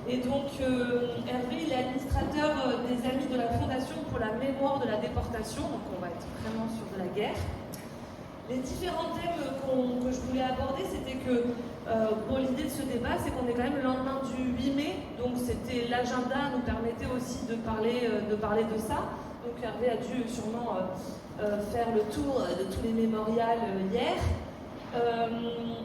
Et donc Hervé, il est administrateur des Amis de la Fondation pour la mémoire de la déportation, donc on va être vraiment sur de la guerre. Les différents thèmes que je voulais aborder, c'était que l'idée de ce débat, c'est qu'on est quand même le lendemain du 8 mai, donc c'était l'agenda nous permettait aussi de parler de ça. Donc Hervé a dû sûrement faire le tour de tous les mémorials hier.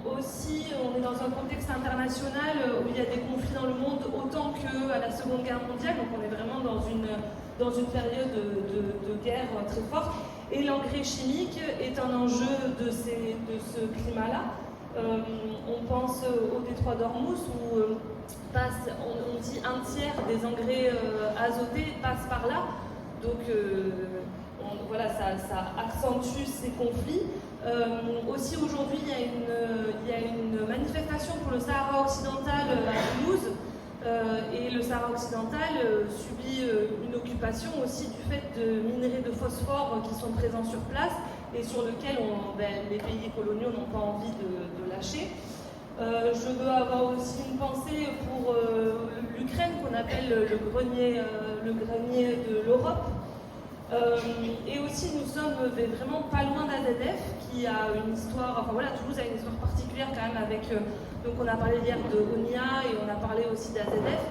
Aussi, on est dans un contexte international où il y a des conflits dans le monde autant qu'à la Seconde Guerre mondiale, donc on est vraiment dans une période de guerre très forte. Et l'engrais chimique est un enjeu de ce climat-là. On pense au détroit d'Ormuz où on dit un tiers des engrais azotés passent par là. Donc voilà, ça accentue ces conflits. Aussi aujourd'hui, il y a une manifestation pour le Sahara occidental à Toulouse. Et le Sahara occidental subit une occupation aussi du fait de minerais de phosphore qui sont présents sur place et sur lesquels les pays coloniaux n'ont pas envie de lâcher. Je veux avoir aussi une pensée pour l'Ukraine qu'on appelle le grenier de l'Europe. Et aussi nous sommes vraiment pas loin d'AZF qui a une histoire, Toulouse a une histoire particulière quand même avec, donc on a parlé hier de ONIA et on a parlé aussi d'AZF.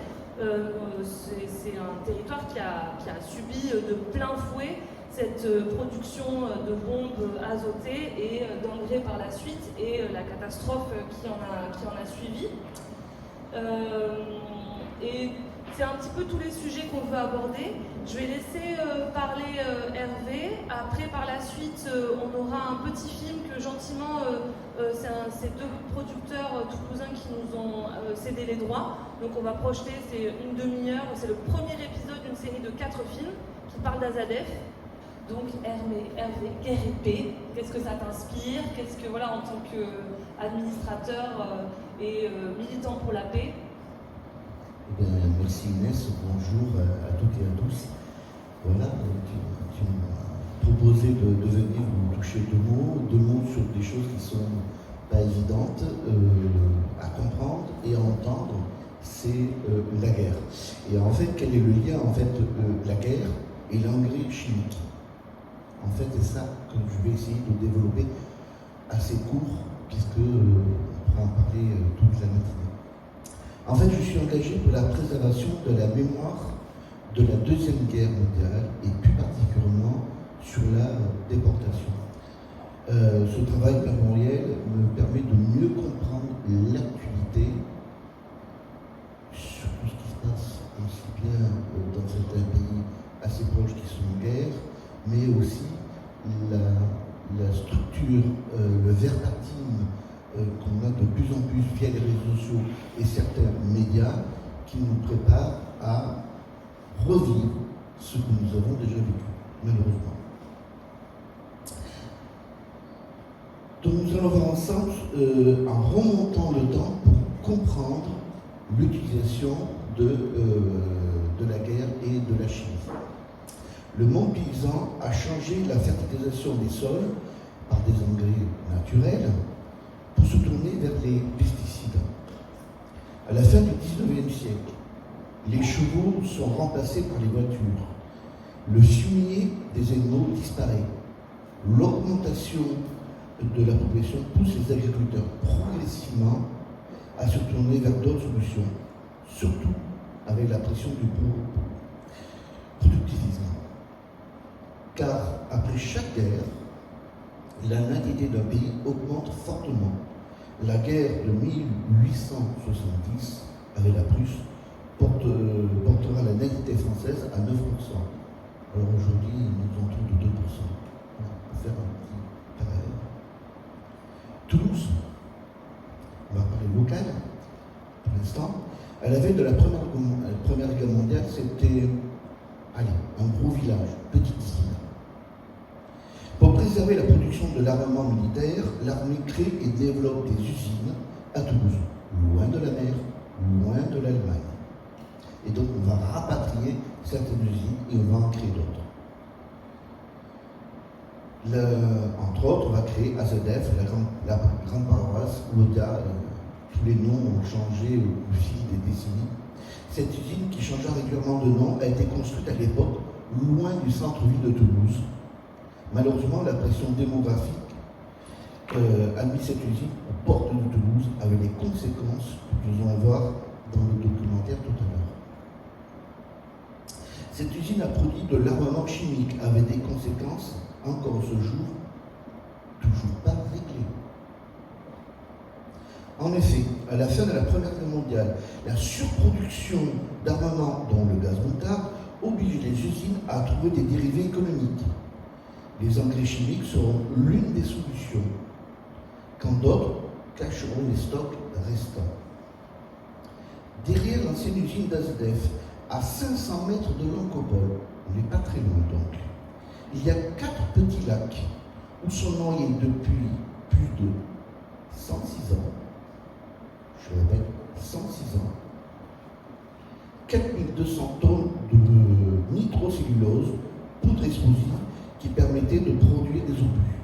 C'est un territoire qui a subi de plein fouet cette production de bombes azotées et d'engrais par la suite et la catastrophe qui en a suivi. Et c'est un petit peu tous les sujets qu'on veut aborder. Je vais laisser parler Hervé. Après, par la suite, on aura un petit film que gentiment, c'est deux producteurs toulousains qui nous ont cédé les droits. Donc on va projeter, c'est une demi-heure. C'est le premier épisode d'une série de 4 films qui parle d'AZF. Donc Hervé, guerre et paix, qu'est-ce que ça t'inspire? Qu'est-ce que, en tant qu'administrateur et militant pour la paix? Eh bien, merci Inès, bonjour à toutes et à tous. Voilà, tu m'as proposé de venir vous toucher deux mots sur des choses qui sont pas évidentes à comprendre et à entendre, c'est la guerre. Et en fait, quel est le lien de la guerre et l'engrais chimique? En fait, c'est ça que je vais essayer de développer assez court, puisque on pourra en parler toute la matinée. En fait, je suis engagé pour la préservation de la mémoire de la Deuxième Guerre mondiale et plus particulièrement sur la déportation. Ce travail mémoriel me permet de mieux comprendre l'actualité sur tout ce qui se passe aussi bien dans certains pays assez proches qui sont en guerre, mais aussi la structure, le verbatim qu'on a de plus en plus via les réseaux sociaux et certains médias qui nous préparent à revivre ce que nous avons déjà vécu, malheureusement. Donc nous allons voir ensemble, en remontant le temps, pour comprendre l'utilisation de la guerre et de la chimie. Le monde paysan a changé la fertilisation des sols par des engrais naturels pour se tourner vers les pesticides. À la fin du XIXe siècle, les chevaux sont remplacés par les voitures. Le fumier des animaux disparaît. L'augmentation de la population pousse les agriculteurs progressivement à se tourner vers d'autres solutions, surtout avec la pression du productivisme. Car après chaque guerre, la natalité d'un pays augmente fortement. La guerre de 1870 avec la Prusse portera la natalité française à 9%. Alors aujourd'hui, nous sommes autour de 2%. Pour faire un petit parallèle. Toulouse, on va parler local pour l'instant, à la veille de la Première Guerre mondiale, c'était un gros village, petite île. Pour préserver la production de l'armement militaire, l'armée crée et développe des usines à Toulouse, loin de la mer, loin de l'Allemagne. Et donc on va rapatrier certaines usines et on va en créer d'autres. Entre autres, on va créer AZF, la grande paroisse, où tous les noms ont changé au fil des décennies. Cette usine, qui changea régulièrement de nom, a été construite à l'époque loin du centre-ville de Toulouse. Malheureusement, la pression démographique a mis cette usine aux portes de Toulouse, avec les conséquences que nous allons voir dans le documentaire tout à l'heure. Cette usine a produit de l'armement chimique avec des conséquences, encore ce jour, toujours pas réglées. En effet, à la fin de la Première Guerre mondiale, la surproduction d'armement, dont le gaz moutarde, oblige les usines à trouver des dérivés économiques. Les engrais chimiques seront l'une des solutions, quand d'autres cacheront les stocks restants. Derrière l'ancienne usine d'ASDEF, à 500 mètres de l'Ancopole, on n'est pas très loin donc, il y a 4 petits lacs où sont noyés depuis plus de 106 ans, je répète, 106 ans, 4200 tonnes de nitrocellulose, poudre explosive, qui permettait de produire des obus.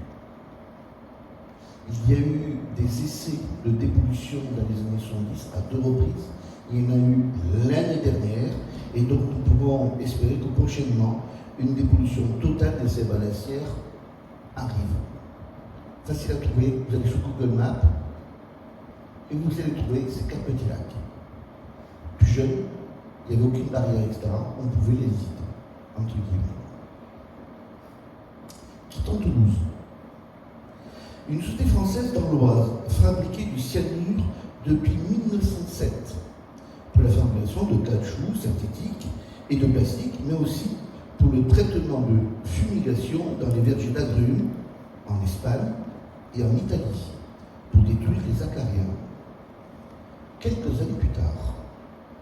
Il y a eu des essais de dépollution dans les années 70 à 2 reprises. Il y en a eu l'année dernière, et donc nous pouvons espérer que prochainement, une dépollution totale de ces balancières arrive. Facile à trouver, vous allez sur Google Maps, et vous allez trouver ces 4 petits lacs. Plus jeunes, il n'y avait aucune barrière, etc. On pouvait les visiter, entre guillemets. Quittons Toulouse. Une société française dans l'Oise fabriquait du cyanure depuis 1907 pour la fabrication de caoutchouc synthétique et de plastique, mais aussi pour le traitement de fumigation dans les vergers d'agrumes en Espagne et en Italie pour détruire les acariens. Quelques années plus tard,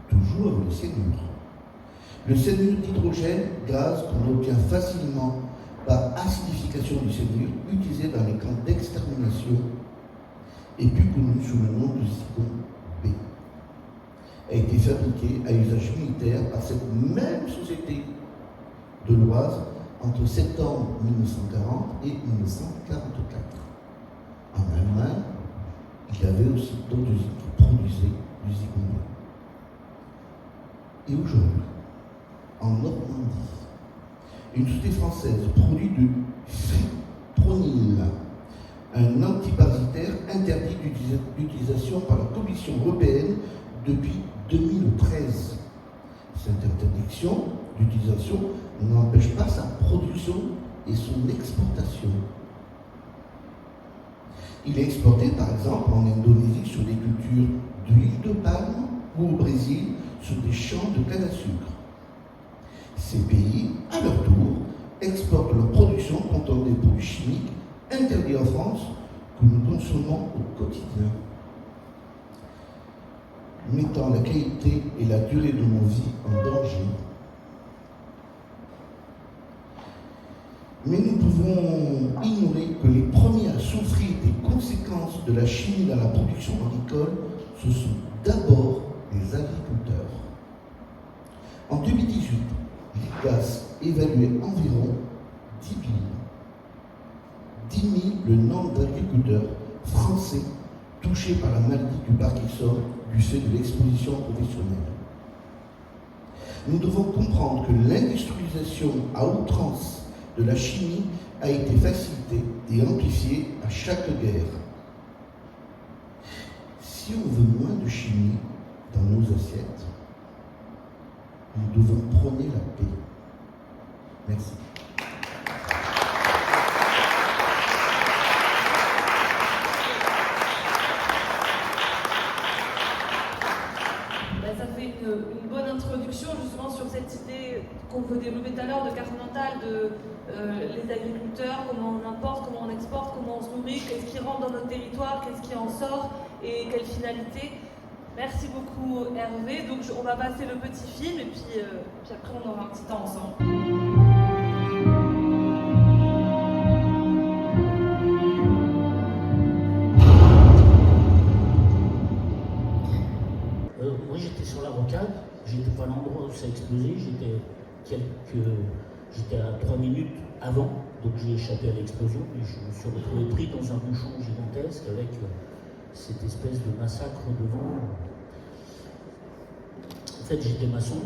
toujours avec le cyanure. Le cyanure d'hydrogène, gaz qu'on obtient facilement par acidification du cyanure, utilisé dans les camps d'extermination, et plus connu sous le nom de Zygon B, a été fabriqué à usage militaire par cette même société de l'Oise entre septembre 1940 et 1944. En Allemagne, il y avait aussi d'autres usines qui produisaient du Zygon B. Et aujourd'hui, en Normandie, une société française produit du fipronil, un antiparasitaire interdit d'utilisation par la Commission européenne depuis 2013. Cette interdiction d'utilisation n'empêche pas sa production et son exportation. Il est exporté par exemple en Indonésie sur des cultures d'huile de palme ou au Brésil sur des champs de canne à sucre. Ces pays, à leur tour, exportent leur production contenant des produits chimiques interdits en France que nous consommons au quotidien, mettant la qualité et la durée de nos vies en danger. Mais nous pouvons ignorer que les premiers à souffrir des conséquences de la chimie dans la production agricole, ce sont d'abord les agriculteurs. En 2018, l'IGAS évaluait environ 10 000. 10 000 le nombre d'agriculteurs français touchés par la maladie du Parkinson du fait de l'exposition professionnelle. Nous devons comprendre que l'industrialisation à outrance de la chimie a été facilitée et amplifiée à chaque guerre. Si on veut moins de chimie dans nos assiettes, nous devons prôner la paix. Merci. Ça fait une bonne introduction justement sur cette idée qu'on veut développer tout à l'heure de carte mentale de les agriculteurs, comment on importe, comment on exporte, comment on se nourrit, qu'est-ce qui rentre dans notre territoire, qu'est-ce qui en sort et quelle finalité. Merci beaucoup Hervé. Donc on va passer le petit film et puis après on aura un petit temps ensemble. Moi j'étais sur la rocade, j'étais pas à l'endroit où ça a explosé, j'étais à 3 minutes avant, donc j'ai échappé à l'explosion et je me suis retrouvé pris dans un bouchon gigantesque avec cette espèce de massacre devant. En fait, j'étais maçon,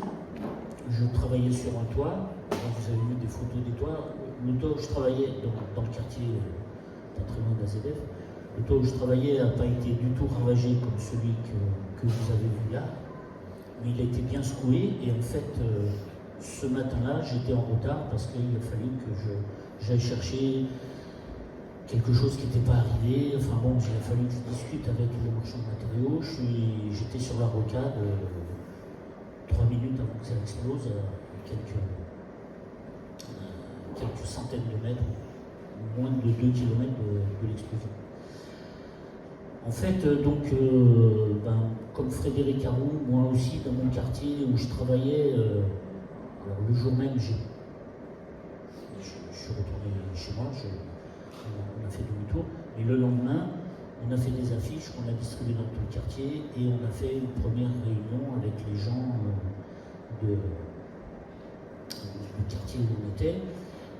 je travaillais sur un toit. Vous avez vu des photos des toits. Le toit où je travaillais dans le quartier, pas très loin d'AZF, le toit où je travaillais n'a pas été du tout ravagé comme celui que vous avez vu là, mais il a été bien secoué. Et en fait, ce matin-là, j'étais en retard parce qu'il a fallu que j'aille chercher quelque chose qui n'était pas arrivé. Enfin bon, il a fallu que je discute avec le marchand de matériaux. J'étais sur la rocade 3 minutes avant que ça explose, quelques centaines de mètres, moins de 2 km de l'explosion. En fait, comme Frédéric Arroux, moi aussi, dans mon quartier où je travaillais, alors le jour même, je suis retourné chez moi, on a fait demi-tour, mais le lendemain, on a fait des affiches qu'on a distribuées dans tout le quartier et on a fait une première réunion avec les gens du quartier où on était.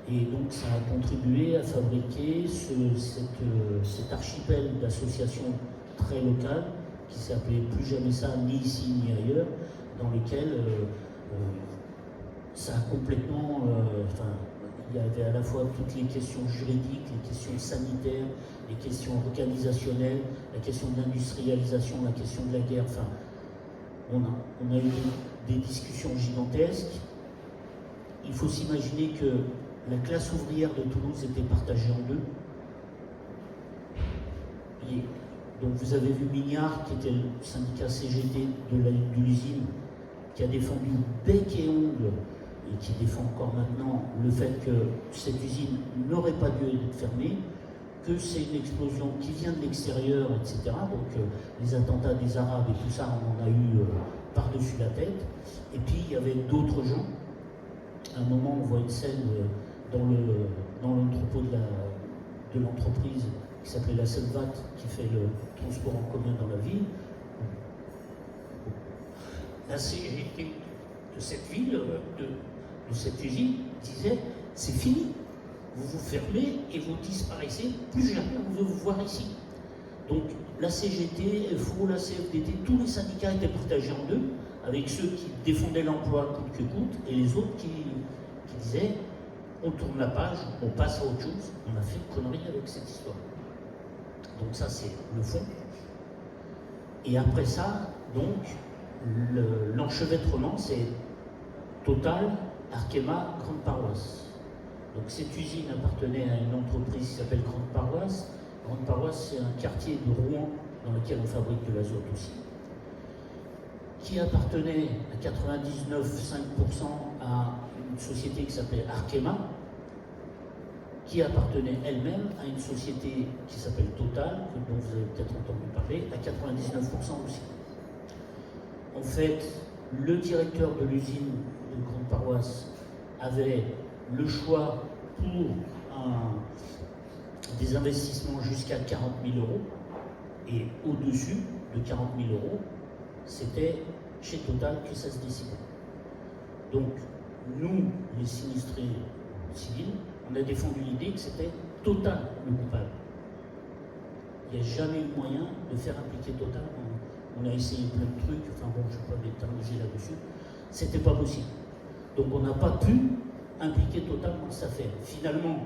Et donc ça a contribué à fabriquer cet archipel d'associations très locales qui s'appelait Plus Jamais Ça, ni ici ni ailleurs, dans lequel ça a complètement... il y avait à la fois toutes les questions juridiques, les questions sanitaires, les questions organisationnelles, la question de l'industrialisation, la question de la guerre. Enfin, on a eu des discussions gigantesques. Il faut s'imaginer que la classe ouvrière de Toulouse était partagée en deux. Et donc vous avez vu Mignard, qui était le syndicat CGT de l'usine, qui a défendu bec et ongle, et qui défend encore maintenant le fait que cette usine n'aurait pas dû être fermée, que c'est une explosion qui vient de l'extérieur, etc. Donc les attentats des Arabes et tout ça, on en a eu par-dessus la tête. Et puis il y avait d'autres gens. À un moment, on voit une scène dans l'entrepôt de l'entreprise qui s'appelait la Selvat, qui fait le transport en commun dans la ville. La CGT de cette ville, de cette usine, disait « c'est fini, vous vous fermez et vous disparaissez, plus jamais on veut vous voir ici ». Donc la CGT, FO, la CFDT, tous les syndicats étaient partagés en deux, avec ceux qui défendaient l'emploi coûte que coûte, et les autres qui disaient on tourne la page, on passe à autre chose, on a fait une connerie avec cette histoire. Donc ça c'est le fond. Et après ça, donc, l'enchevêtrement, c'est Total, Arkema, Grande Paroisse. Donc cette usine appartenait à une entreprise qui s'appelle Grande Paroisse. Grande Paroisse, c'est un quartier de Rouen dans lequel on fabrique de l'azote aussi, qui appartenait à 99,5% à une société qui s'appelait Arkema, qui appartenait elle-même à une société qui s'appelle Total, dont vous avez peut-être entendu parler, à 99% aussi. En fait, le directeur de l'usine de Grande Paroisse avait le choix pour des investissements jusqu'à 40 000 euros, et au-dessus de 40 000 euros, c'était chez Total que ça se décidait. Donc, nous, les sinistrés civils, on a défendu l'idée que c'était Total le coupable. Il n'y a jamais eu moyen de faire appliquer Total. On a essayé plein de trucs, enfin bon, je ne vais pas m'éterniser là-dessus. C'était pas possible. Donc on n'a pas pu impliquer Total dans cette affaire. Finalement,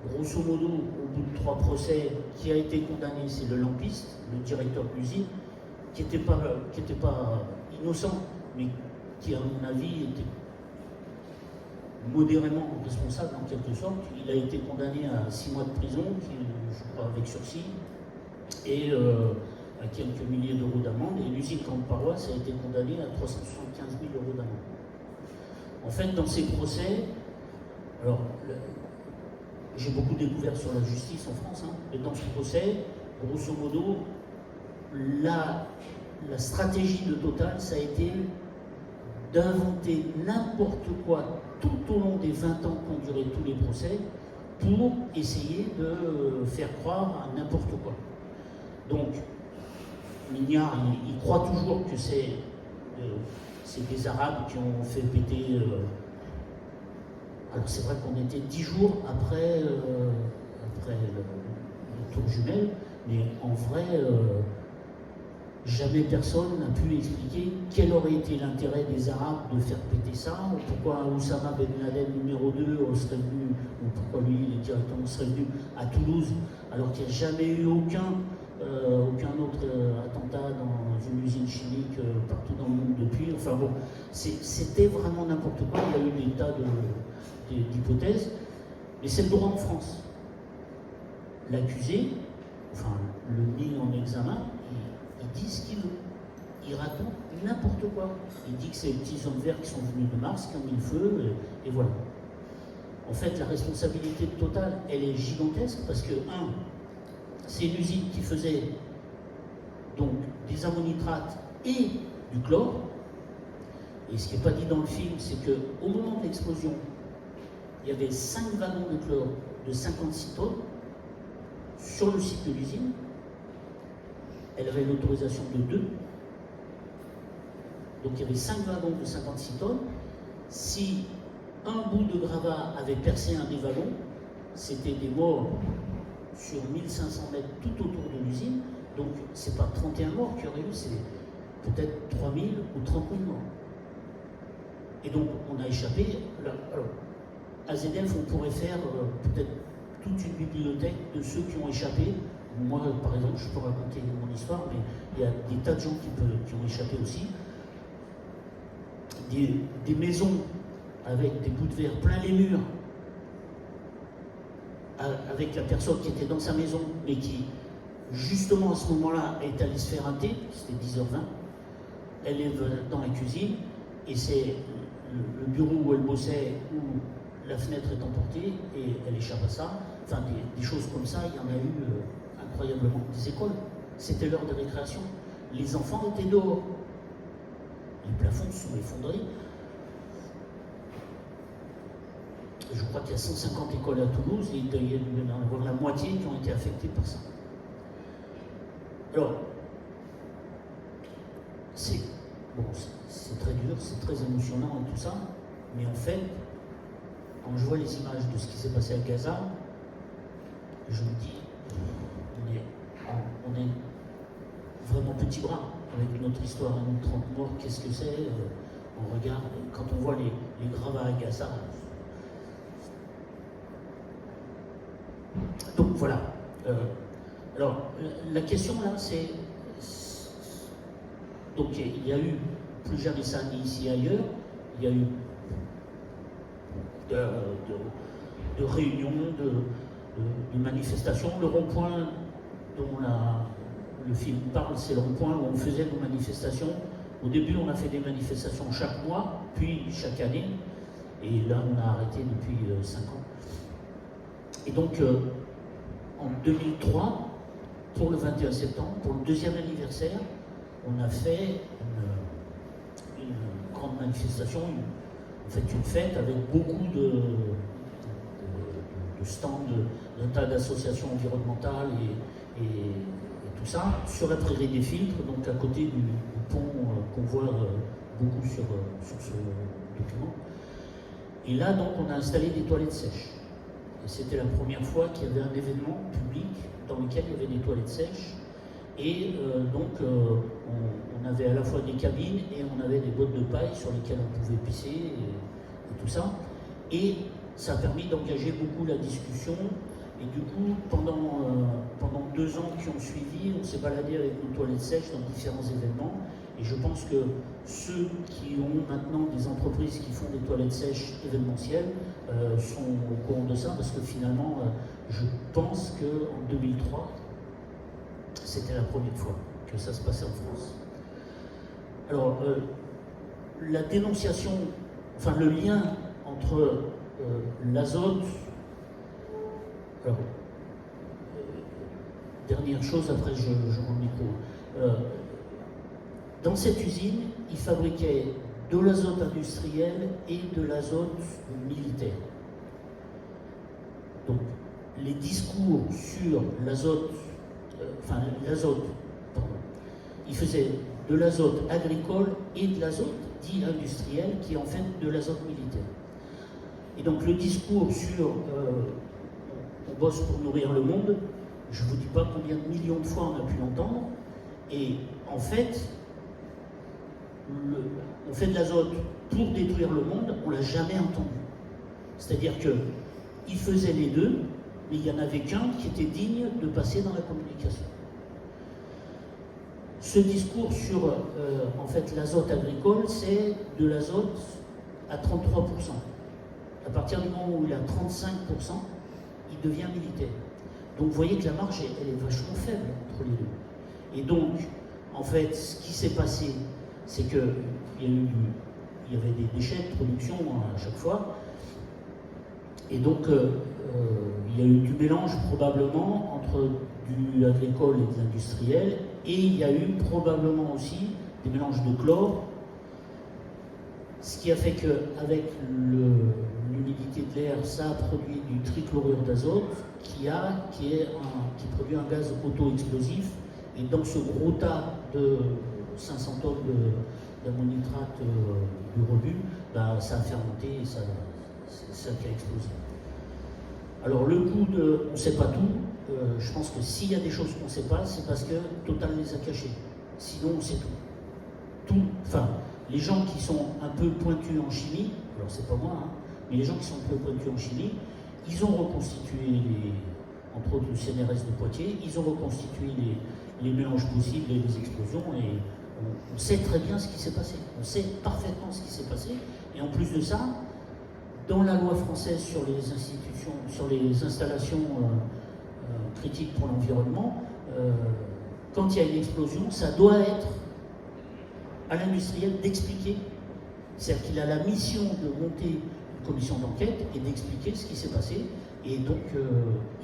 grosso modo, au bout de 3 procès, qui a été condamné, c'est le lampiste, le directeur de l'usine, qui n'était pas innocent, mais qui, à mon avis, était modérément responsable en quelque sorte. Il a été condamné à 6 mois de prison, je crois avec sursis, et à quelques milliers d'euros d'amende, et l'usine Grande Paroisse a été condamnée à 375 000 euros d'amende. En fait, dans ces procès, alors, j'ai beaucoup découvert sur la justice en France, mais dans ce procès, grosso modo, la stratégie de Total, ça a été d'inventer n'importe quoi tout au long des 20 ans qu'ont duré tous les procès pour essayer de faire croire à n'importe quoi. Donc, Mignard, il croit toujours que c'est des Arabes qui ont fait péter... Alors c'est vrai qu'on était 10 jours après le tour jumelle, mais en vrai, jamais personne n'a pu expliquer quel aurait été l'intérêt des Arabes de faire péter ça, ou pourquoi Oussama Ben Laden numéro 2 serait venu, ou pourquoi lui il est directement serait venu à Toulouse, alors qu'il n'y a jamais eu aucun autre attentat dans une usine chimique partout dans le monde depuis. Enfin bon, c'était vraiment n'importe quoi. Il y a eu des tas d'hypothèses, mais c'est le droit en France. L'accusé, enfin le mis en examen, il dit ce qu'il veut. Il raconte n'importe quoi. Il dit que c'est les petits hommes verts qui sont venus de Mars, qui ont mis le feu, et voilà. En fait, la responsabilité de Total, elle est gigantesque parce que, c'est une usine qui faisait donc des ammonitrates et du chlore. Et ce qui n'est pas dit dans le film, c'est qu'au moment de l'explosion, il y avait 5 wagons de chlore de 56 tonnes sur le site de l'usine. Elle avait l'autorisation de 2. Donc il y avait 5 wagons de 56 tonnes. Si un bout de gravat avait percé un des wagons, c'était des morts sur 1500 mètres tout autour de l'usine. Donc c'est pas 31 morts qu'il y aurait eu, c'est peut-être 3000 ou 30 000 morts. Et donc on a échappé. Alors, à ZF, on pourrait faire peut-être toute une bibliothèque de ceux qui ont échappé. Moi, par exemple, je peux raconter mon histoire, mais il y a des tas de gens qui ont échappé aussi. Des maisons avec des bouts de verre plein les murs, avec la personne qui était dans sa maison, mais qui, justement à ce moment-là, est allée se faire un thé, c'était 10h20, elle est dans la cuisine, et c'est le bureau où elle bossait, où la fenêtre est emportée, et elle échappe à ça. Enfin, des choses comme ça, il y en a eu incroyablement. Des écoles, c'était l'heure de récréation. Les enfants étaient dehors. Les plafonds se sont effondrés. Je crois qu'il y a 150 écoles à Toulouse, et il doit y en avoir la moitié qui ont été affectées par ça. Alors, c'est très dur, c'est très émotionnant et tout ça, mais en fait, quand je vois les images de ce qui s'est passé à Gaza, je me dis, on est vraiment petit bras avec notre histoire, nos 30 morts, qu'est-ce que c'est? On regarde, quand on voit les gravats à Gaza. Donc voilà. Alors, la question là, c'est. Donc il y a eu, plus jamais ça ni ici ni ailleurs, il y a eu de réunions, de manifestations. Le rond-point dont le film parle, c'est le rond-point où on faisait nos manifestations. Au début, on a fait des manifestations chaque mois, puis chaque année, et là, on a arrêté depuis 5 ans. Et donc, en 2003, pour le 21 septembre, pour le 2e anniversaire, on a fait une grande manifestation, une fête avec beaucoup de stands, d'un tas d'associations environnementales et tout ça, sur la prairie des Filtres, donc à côté du pont qu'on voit beaucoup sur ce document. Et là, donc, on a installé des toilettes sèches. Et c'était la première fois qu'il y avait un événement public dans lequel il y avait des toilettes sèches. Et donc, on avait à la fois des cabines et on avait des bottes de paille sur lesquelles on pouvait pisser et tout ça. Et ça a permis d'engager beaucoup la discussion. Et du coup, pendant 2 ans qui ont suivi, on s'est baladé avec nos toilettes sèches dans différents événements. Et je pense que ceux qui ont maintenant des entreprises qui font des toilettes sèches événementielles sont au courant de ça, parce que finalement, je pense qu'en 2003, c'était la première fois que ça se passait en France. Alors, la dénonciation, enfin le lien entre l'azote. Alors, dernière chose, après je rends le micro. Dans cette usine, ils fabriquaient de l'azote industriel et de l'azote militaire. Donc, les discours sur l'azote, ils faisaient de l'azote agricole et de l'azote dit industriel, qui est en fait de l'azote militaire. Et donc, le discours sur on bosse pour nourrir le monde, je ne vous dis pas combien de millions de fois on a pu l'entendre, Et en fait, on fait de l'azote pour détruire le monde, on ne l'a jamais entendu. C'est-à-dire qu'il faisait les deux, mais il n'y en avait qu'un qui était digne de passer dans la communication. Ce discours sur en fait, l'azote agricole, c'est de l'azote à 33%. À partir du moment où il a 35%, il devient militaire. Donc vous voyez que la marge, elle est vachement faible entre les deux. Et donc, en fait, ce qui s'est passé, c'est qu'il y avait des déchets de production à chaque fois. Et donc, il y a eu du mélange probablement entre du agricole et de l'industriel. Et il y a eu probablement aussi des mélanges de chlore. Ce qui a fait qu'avec l'humidité de l'air, ça a produit du trichlorure d'azote qui produit un gaz auto-explosif. Et dans ce gros tas de 500 tonnes d'ammonitrate d'urobut, ça a fermenté et c'est ça qui a explosé. Alors le coup de on ne sait pas tout, je pense que s'il y a des choses qu'on ne sait pas, c'est parce que Total les a cachées. Sinon on sait tout. Enfin, les gens qui sont un peu pointus en chimie, alors c'est pas moi, hein, mais les gens qui sont un peu pointus en chimie, ils ont reconstitué, entre autres le CNRS de Poitiers, ils ont reconstitué les mélanges possibles et les explosions, et on sait très bien ce qui s'est passé. On sait parfaitement ce qui s'est passé, et en plus de ça, dans la loi française sur les institutions, sur les installations critiques pour l'environnement, quand il y a une explosion, ça doit être à l'industriel d'expliquer. C'est-à-dire qu'il a la mission de monter une commission d'enquête et d'expliquer ce qui s'est passé. Et donc,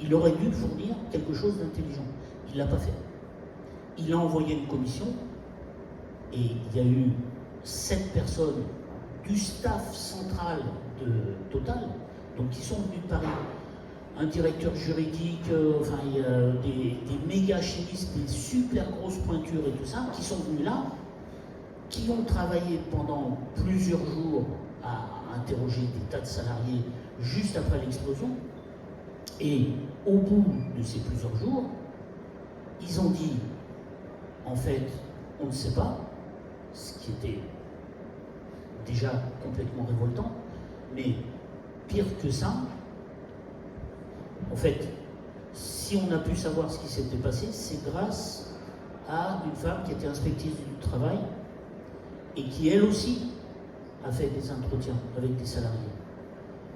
il aurait dû fournir quelque chose d'intelligent. Il ne l'a pas fait. Il a envoyé une commission et il y a eu 7 personnes du staff central de Total, donc qui sont venus de Paris. Un directeur juridique, il y a des méga chimistes, des super grosses pointures et tout ça, qui sont venus là, qui ont travaillé pendant plusieurs jours à interroger des tas de salariés juste après l'explosion. Et au bout de ces plusieurs jours, ils ont dit, en fait, on ne sait pas, ce qui était déjà complètement révoltant, mais pire que ça, en fait, si on a pu savoir ce qui s'était passé, c'est grâce à une femme qui était inspectrice du travail et qui, elle aussi, a fait des entretiens avec des salariés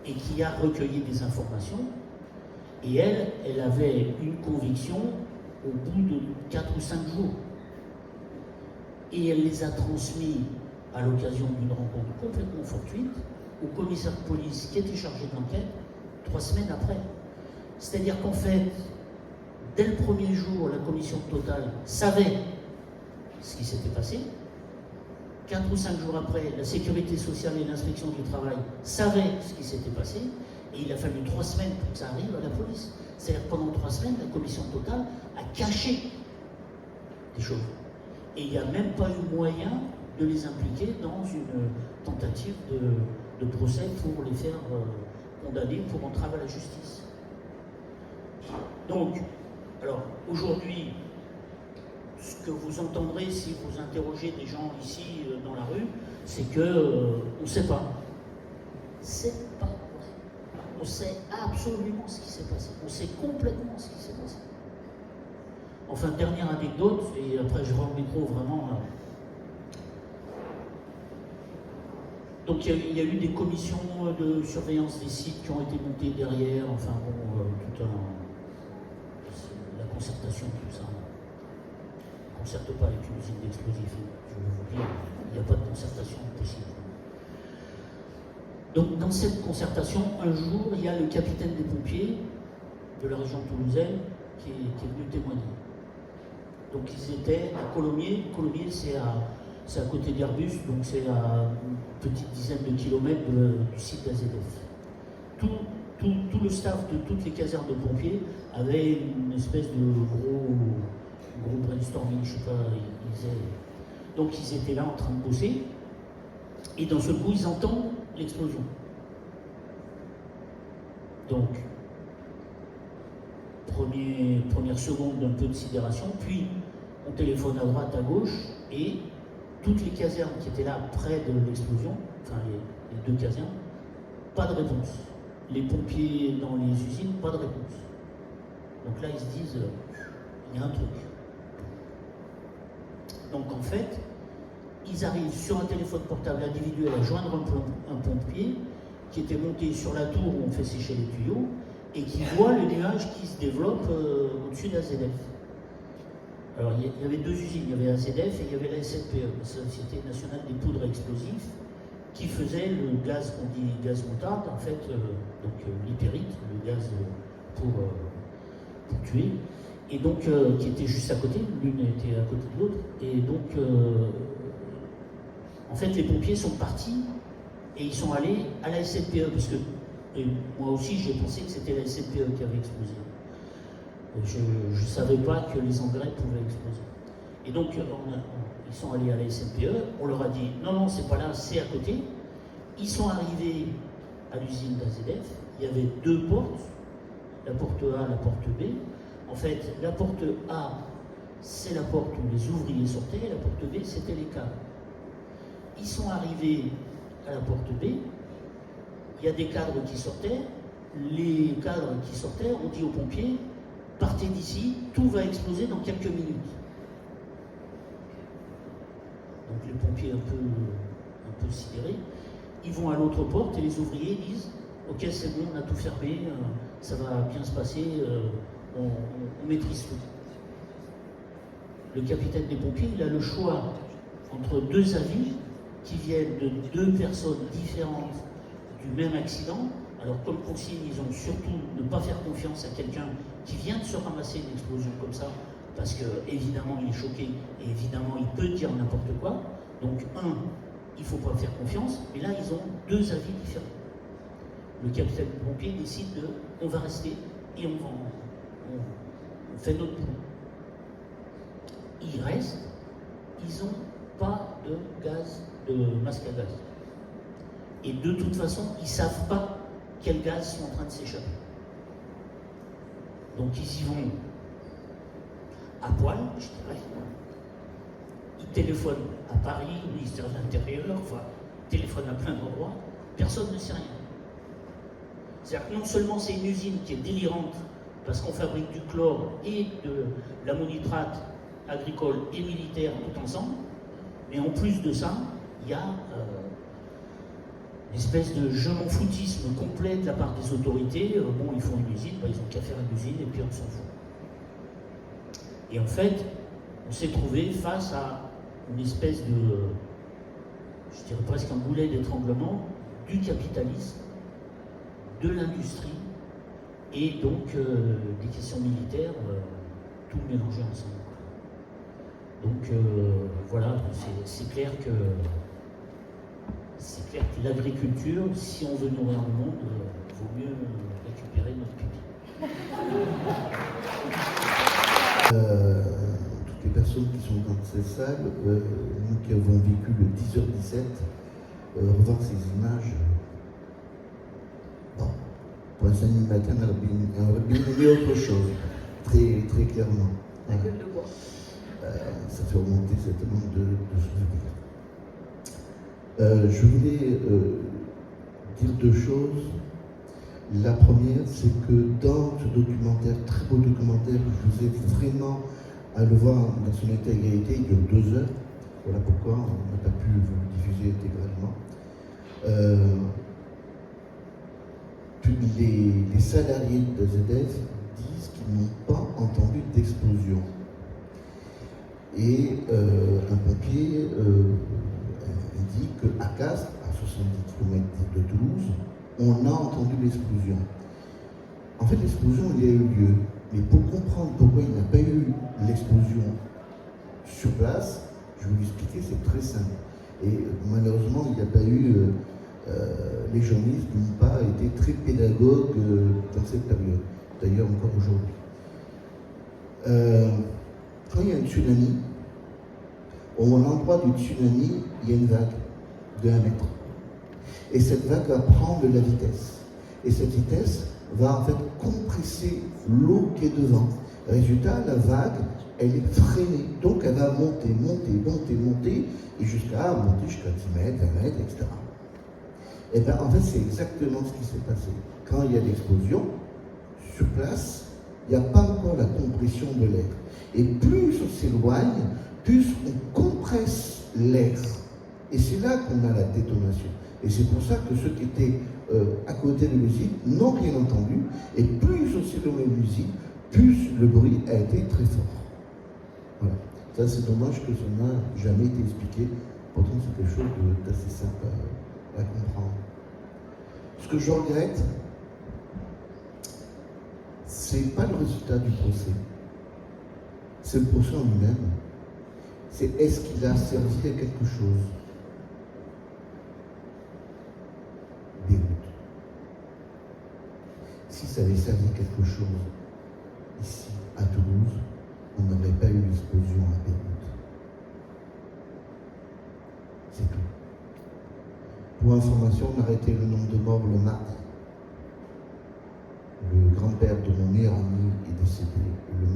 et qui a recueilli des informations. Et elle avait une conviction au bout de 4 ou 5 jours. Et elle les a transmis à l'occasion d'une rencontre complètement fortuite au commissaire de police qui était chargé de l'enquête 3 semaines après. C'est-à-dire qu'en fait, dès le premier jour, la commission Total savait ce qui s'était passé. 4 ou 5 jours après, la sécurité sociale et l'inspection du travail savaient ce qui s'était passé. Et il a fallu 3 semaines pour que ça arrive à la police. C'est-à-dire que pendant 3 semaines, la commission Total a caché des choses. Et il n'y a même pas eu moyen de les impliquer dans une tentative de procès pour les faire condamner pour entrave à la justice. Donc, alors aujourd'hui, ce que vous entendrez si vous interrogez des gens ici dans la rue, c'est que on ne sait pas. C'est pas vrai. On sait absolument ce qui s'est passé. On sait complètement ce qui s'est passé. Enfin, dernière anecdote, et après je rends le micro vraiment. Donc il y a eu des commissions de surveillance des sites qui ont été montées derrière, enfin bon, la concertation, tout ça. On ne concerte pas avec une usine d'explosifs, je veux vous dire, il n'y a pas de concertation possible. Donc dans cette concertation, un jour, il y a le capitaine des pompiers de la région toulousaine qui est venu témoigner. Donc ils étaient à Colomiers. Colomiers, c'est à côté d'Airbus, donc c'est à une petite dizaine de kilomètres du site d'AZF. Tout le staff de toutes les casernes de pompiers avait une espèce de gros brainstorming, je ne sais pas, donc ils étaient là en train de bosser, et d'un seul coup ils entendent l'explosion. Donc, première seconde d'un peu de sidération, puis on téléphone à droite, à gauche, et toutes les casernes qui étaient là près de l'explosion, enfin les 2 casernes, pas de réponse. Les pompiers dans les usines, pas de réponse. Donc là, ils se disent, il y a un truc. Donc en fait, ils arrivent sur un téléphone portable individuel à joindre un pompier qui était monté sur la tour où on fait sécher les tuyaux et qui voit le nuage qui se développe au-dessus d'AZF. Alors il y avait 2 usines, il y avait AZF et il y avait la SNPE, la Société Nationale des Poudres et Explosifs, qui faisait le gaz qu'on dit gaz moutarde, en fait, donc l'hypérite, le gaz pour tuer, et donc qui était juste à côté, l'une était à côté de l'autre, et donc en fait les pompiers sont partis et ils sont allés à la SNPE, parce que moi aussi j'ai pensé que c'était la SNPE qui avait explosé. Je ne savais pas que les engrais pouvaient exploser. Et donc ils sont allés à la SNPE, on leur a dit non, non, c'est pas là, c'est à côté. Ils sont arrivés à l'usine d'AZF, il y avait 2 portes, la porte A, la porte B. En fait, la porte A, c'est la porte où les ouvriers sortaient, et la porte B, c'était les cadres. Ils sont arrivés à la porte B, il y a des cadres qui sortaient, les cadres qui sortaient ont dit aux pompiers, partez d'ici, tout va exploser dans quelques minutes. Donc les pompiers un peu sidérés, ils vont à l'autre porte et les ouvriers disent ok, c'est bon, on a tout fermé, ça va bien se passer, on maîtrise tout. Le capitaine des pompiers, il a le choix entre 2 avis qui viennent de 2 personnes différentes du même accident. Alors comme consigne, ils ont surtout ne pas faire confiance à quelqu'un qui vient de se ramasser une explosion comme ça, parce que évidemment il est choqué et évidemment il peut dire n'importe quoi. Donc il ne faut pas faire confiance, mais là ils ont 2 avis différents. Le capitaine du pompier décide on va rester et on fait notre boulot. Ils restent, ils n'ont pas de gaz, de masque à gaz. Et de toute façon, ils ne savent pas quels gaz sont en train de s'échapper. Donc ils y vont à poil, je dirais. Ils téléphonent à Paris, au ministère de l'Intérieur, enfin, téléphonent à plein d'endroits, personne ne sait rien. C'est-à-dire que non seulement c'est une usine qui est délirante, parce qu'on fabrique du chlore et de l'ammonitrate agricole et militaire tout ensemble, mais en plus de ça, il y a une espèce de je m'en foutisme complet de la part des autorités. Bon, ils font une usine, ils n'ont qu'à faire une usine et puis on s'en fout. Et en fait, on s'est trouvé face à une espèce de, je dirais presque un boulet d'étranglement du capitalisme, de l'industrie et donc des questions militaires, tout mélangé ensemble. Donc voilà, c'est clair que l'agriculture, si on veut nourrir le monde, vaut mieux récupérer notre pipi. Toutes les personnes qui sont dans cette salle, nous qui avons vécu le 10h17, revoir ces images, bon, pour un samedi matin, on aurait bien aimé autre chose, très, très clairement. La gueule de bois. Ça fait remonter certainement de souvenirs. Je voulais dire 2 choses. La première, c'est que dans ce documentaire, très beau documentaire, je vous ai vraiment à le voir dans son intégralité, il dure 2 heures. Voilà pourquoi on n'a pas pu vous le diffuser intégralement. Les salariés de ZF disent qu'ils n'ont pas entendu d'explosion. Et un pompier dit qu'à Castres, à 70 km de Toulouse, on a entendu l'explosion. En fait, l'explosion, il a eu lieu. Mais pour comprendre pourquoi il n'a pas eu l'explosion sur place, je vais vous expliquer, c'est très simple. Et malheureusement, il n'y a pas eu... les journalistes n'ont pas été très pédagogues dans cette période. D'ailleurs, encore aujourd'hui. Quand il y a un tsunami, au endroit du tsunami, il y a une vague de 1 mètre. Et cette vague va prendre de la vitesse. Et cette vitesse va en fait compresser l'eau qui est devant. Résultat, la vague, elle est freinée. Donc elle va monter, et jusqu'à 10 mètres, 20 mètres, etc. Et bien en fait, c'est exactement ce qui s'est passé. Quand il y a l'explosion, sur place, il n'y a pas encore la compression de l'air. Et plus on s'éloigne, plus on compresse l'air. Et c'est là qu'on a la détonation. Et c'est pour ça que ceux qui étaient à côté de l'usine n'ont rien entendu. Et plus on s'éloigne de l'usine, plus le bruit a été très fort. Voilà. Ça, c'est dommage que ça n'a jamais été expliqué. Pourtant, c'est quelque chose d'assez simple à comprendre. Ce que je regrette, c'est pas le résultat du procès. C'est le procès en lui-même. C'est est-ce qu'il a servi à quelque chose? Beyrouth. Si ça avait servi à quelque chose ici, à Toulouse, on n'aurait pas eu l'explosion à Beyrouth. C'est tout. Pour information, on a arrêté le nombre de morts le mardi. Le grand-père de mon meilleur ami est décédé le